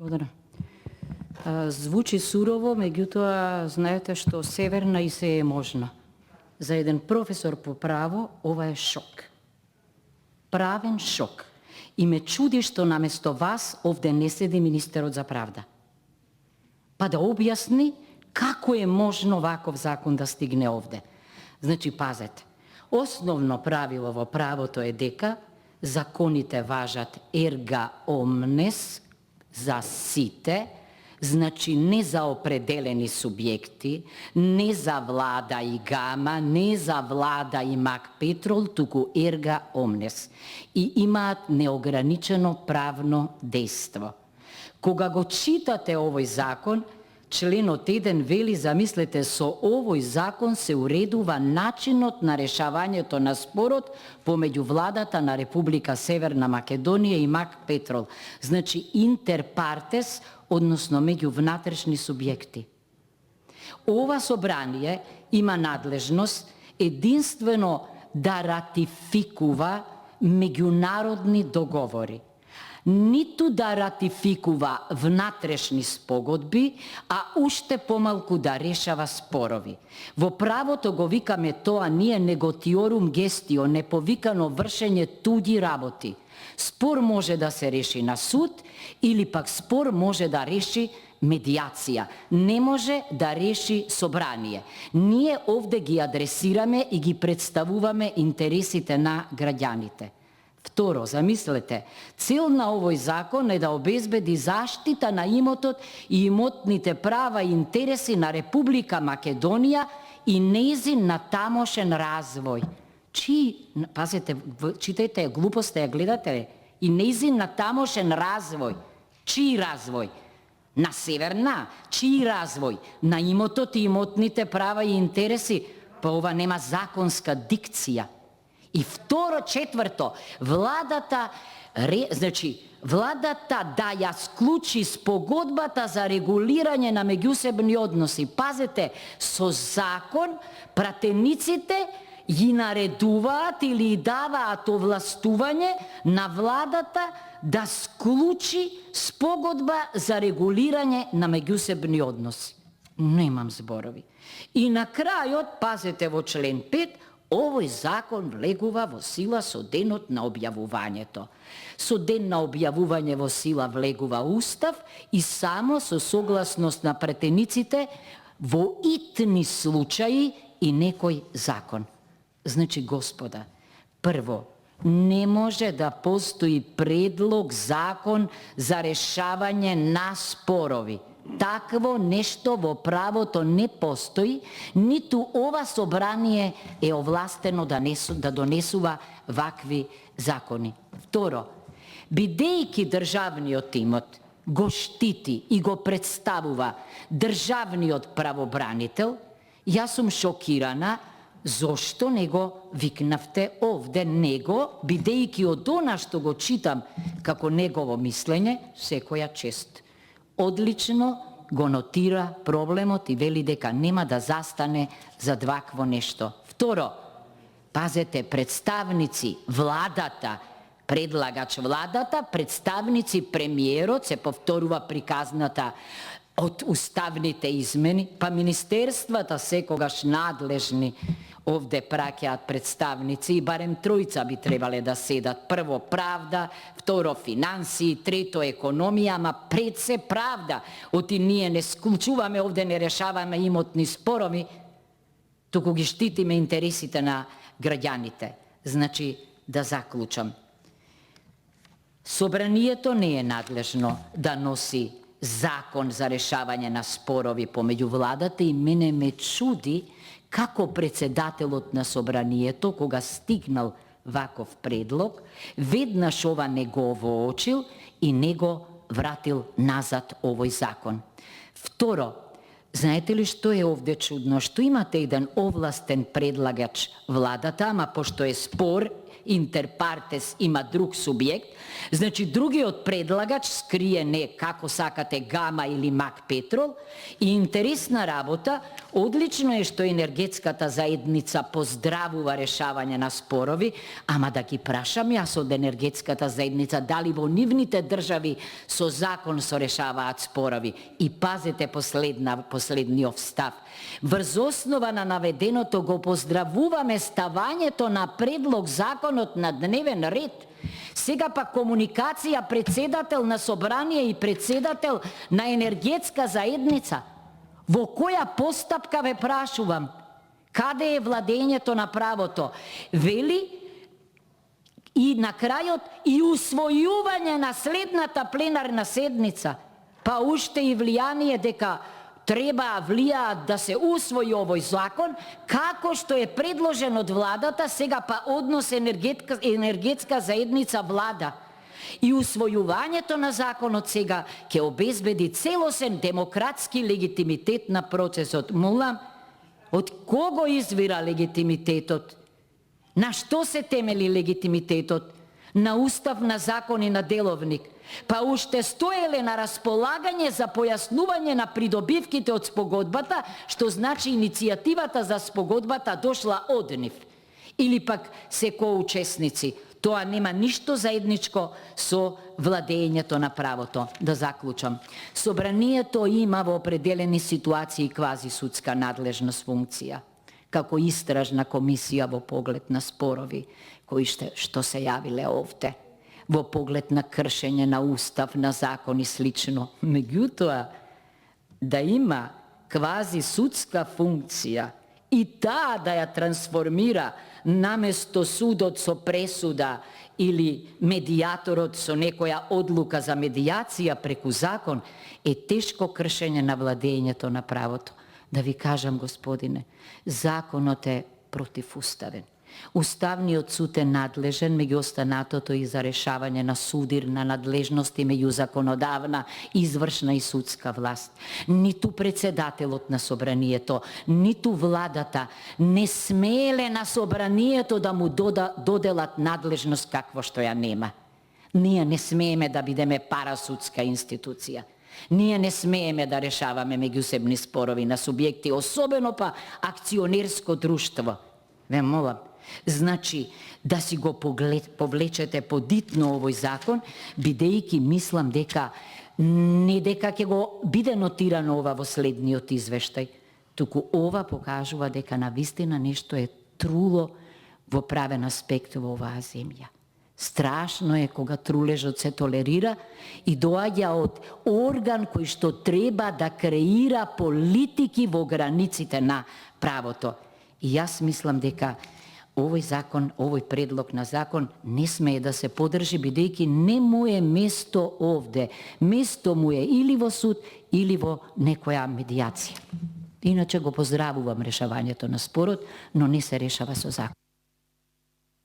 Благодарам. Звучи сурово, меѓутоа знаете што северна и се е можно. За еден професор по право ова е шок. Правен шок. И ме чуди што наместо вас овде не седи министерот за правда. Па да објасни како е можно ваков закон да стигне овде. Значи, пазете, основно правило во правото е дека законите важат ерга омнес за сите, значи не за определени субјекти, не за влада и гама, не за влада и мак петрол, туку ерга омнес. И имаат неограничено правно дејство. Кога го читате овој закон, членот 1 вели, замислете, со овој закон се уредува начинот на решавањето на спорот помеѓу владата на Република Северна Македонија и МАК Петрол. Значи интерпартес, односно меѓу внатрешни субјекти. Ова собрание има надлежност единствено да ратификува меѓународни договори. Ниту да ратификува внатрешни спогодби, а уште помалку да решава спорови. Во правото го викаме тоа ние неготиорум гестио, неповикано вршење туѓи работи. Спор може да се реши на суд или пак спор може да реши медиација. Не може да реши собрание. Ние овде ги адресираме и ги представуваме интересите на граѓаните. Второ, замислете, цел на овој закон е да обезбеди заштита на имотот и имотните права и интереси на Република Македонија и нејзин на тамошен развој. Пазете, читајте, глупост ја гледате, и нејзин на тамошен развој. Чиј развој? На Северна? Чиј развој? На имотот и имотните права и интереси? Па ова нема законска дикција. И второ, четврто, владата да ја склучи спогодбата за регулирање на меѓусебни односи. Пазете, со закон пратениците ги наредуваат или даваат овластување на владата да склучи спогодба за регулирање на меѓусебни односи. Немам зборови. И на крајот, пазете во член 5, овој закон влегува во сила со денот на објавувањето. Со ден на објавување во сила влегува устав и само со согласност на претениците во итни случаи и некој закон. Значи, господа, прво, не може да постои предлог закон за решавање на спорови. Такво нешто во правото не постои, ниту ова собрание е овластено да донесува вакви закони. Второ, бидејќи државниот имот го штити и го представува државниот правобранител, јас сум шокирана зошто не го викнавте овде него, бидејќи од она што го читам како негово мислење, секоја чест. Одлично го нотира проблемот и вели дека нема да застане за вакво нешто. Второ, пазете, представници владата, предлагач владата, представници премиерот, се повторува приказната од уставните измени, па министерствата секогаш надлежни овде праќаат представници и барем тројца би требале да седат. Прво правда, второ финансии, трето економија, ама пред се правда. Оти ние не склучуваме овде, не решаваме имотни спорови, туку ги штитиме интересите на граѓаните. Значи, да заклучам. Собранието не е надлежно да носи закон за решавање на спорови помеѓу владата и мене ме чуди како председателот на собранието, кога стигнал ваков предлог, веднаш ова не го воочил и не го вратил назад овој закон. Второ, знаете ли што е овде чудно? Што имате еден овластен предлагач владата, ама пошто е спор интерпартес има друг субјект, значи другиот предлагач скрие не како сакате гама или мак петрол и интересна работа, одлично е што енергетската заедница поздравува решавање на спорови, ама да ги прашам јас од енергетската заедница дали во нивните држави со закон се решаваат спорови. И пазете последниот став. Врз основа на наведеното го поздравуваме ставањето на предлог законот на дневен ред. Сега па комуникација председател на собрание и председател на енергетска заедница. Во која постапка ве прашувам? Каде е владењето на правото? Вели и на крајот и усвојување на следната пленарна седница. Па уште и влијание дека треба влијаат да се усвои овој закон, како што е предложен од владата, сега па однос енергетска заедница влада. И усвојувањето на законот сега ќе обезбеди целосен демократски легитимитет на процесот. Молам, од кого извира легитимитетот? На што се темели легитимитетот? На устав, на закон и на деловник. Па уште стоеле на располагање за појаснување на придобивките од спогодбата, што значи иницијативата за спогодбата дошла од нив. Или пак се коучесници. Тоа нема ништо заедничко со владењето на правото. Да заклучам. Собранието има во определени ситуации квази судска надлежност функција, како истражна комисија во поглед на спорови, кои што се јавиле овде, во поглед на кршење на устав, на закон и слично. Меѓутоа, да има квази судска функција и таа да ја трансформира наместо судот со пресуда или медијаторот со некоја одлука за медијација преку закон, е тешко кршење на владењето на правото. Да ви кажам, господине, законот е противуставен. Уставниот суд е надлежен меѓу останатото и за решавање на судирна надлежности меѓу законодавна, извршна и судска власт. Ниту председателот на собранието, ниту владата не смееле на собранието да му доделат надлежност какво што ја нема. Ние не смееме да бидеме парасудска институција. Ние не смееме да решаваме меѓусебни спорови на субјекти, особено па акционерско друштво. Ве молам, значи да си го повлечете подитно овој закон, бидејќи мислам дека не дека ќе го биде нотирано ова во следниот извештај, туку ова покажува дека навистина нешто е труло во правен аспект во оваа земја. Страшно е кога трулежот се толерира и доаѓа од орган кој што треба да креира политики во границите на правото. И јас мислам дека овој закон, овој предлог на закон не смее да се подржи, бидејќи не му е место овде. Место му е или во суд, или во некоја медијација. Иначе го поздравувам решавањето на спорот, но не се решава со закон.